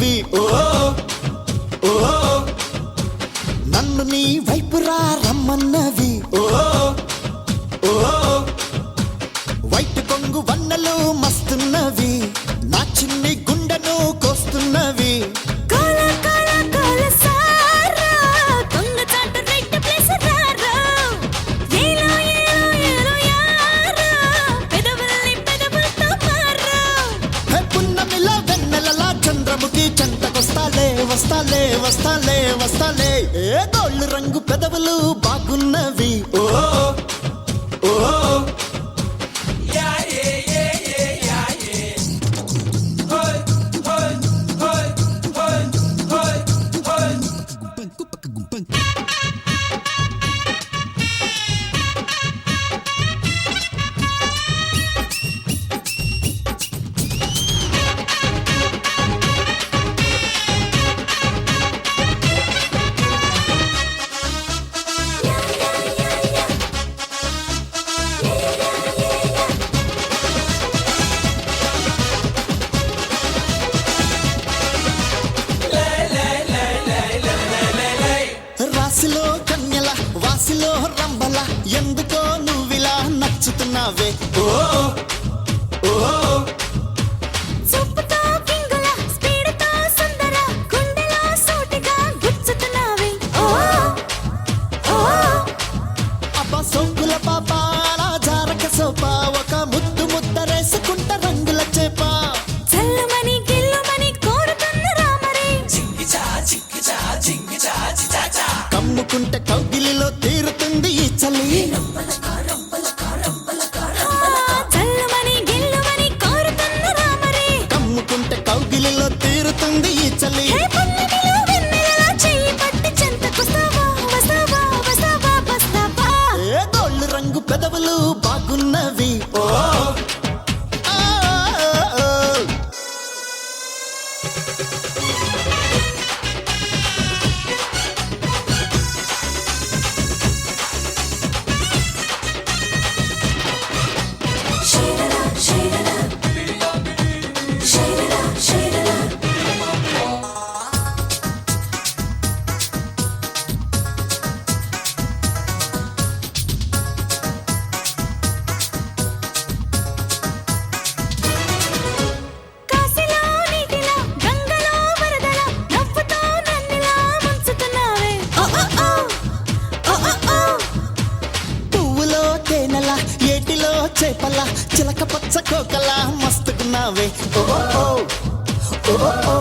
రమ్మన్నవి ఓ ఓ నన్ను నీ వైపురా రమ్మన్నవి ఓ ఓ వైట్ కొంగు వన్నలు మస్తున్నవి నా చిన్ని గుండెను కోస్తున్నవి వస్తాలే వస్తాలే వస్తాలే ఏ గోళ్ళు రంగు పెదవులు బాగున్నవి ఓ ఓ రాశిలో కన్యల వాసిలో రంబల ఎందుకో నువ్విలా నచ్చుతున్నావే ఓ ఓ అబ్బా సోకుల పాప అలా జారక సోపా ఒక ముద్దు ముద్దరేసుకుంట రంగుల చేప కమ్ముకుంటే కౌగిలిలో తీరుతుంది ఈ చలి కమ్ముకుంటే కౌగిలిలో తీరుతుంది ఈ చలి ఏ గోళ్ళు రంగు పెదవులు బాగున్నవి ఓ ఏటిలో చేపల చిలక పచ్చ కోకల మస్తుకున్నావే ఓ ఓ ఓ ఓ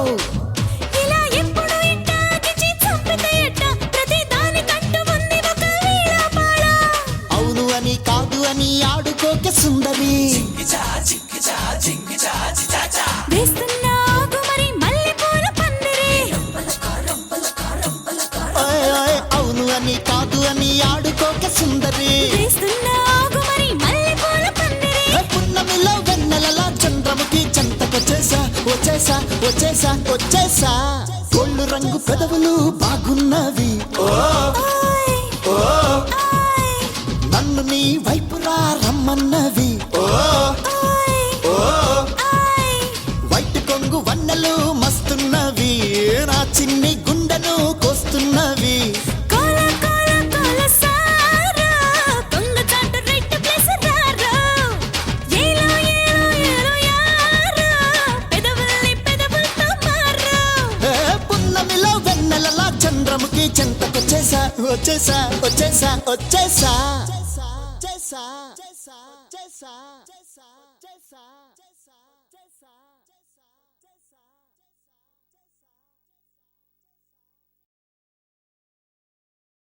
అవును అని కాదు అని ఆడుకోక సుందరి అవును అని కాదు అని ఆడుకోక సుందరి పున్నమిలో వెన్నెలలా చంద్రముఖి చెంతకొచ్చేసా వచ్చేసా వచ్చేసా వచ్చేసా గోళ్ళు రంగు పెదవులు బాగున్నవి ఓ ఓ నన్ను నీ వైపురా రమ్మన్నవి ఓ ఓ వైట్ కొంగు వన్నెలు మస్తున్నవి నా చిన్ని గుండెను కోస్తున్నవి చంద్రముఖి చెంతకొచ్చేసా వచ్చేసా వచ్చేసా వచ్చేసా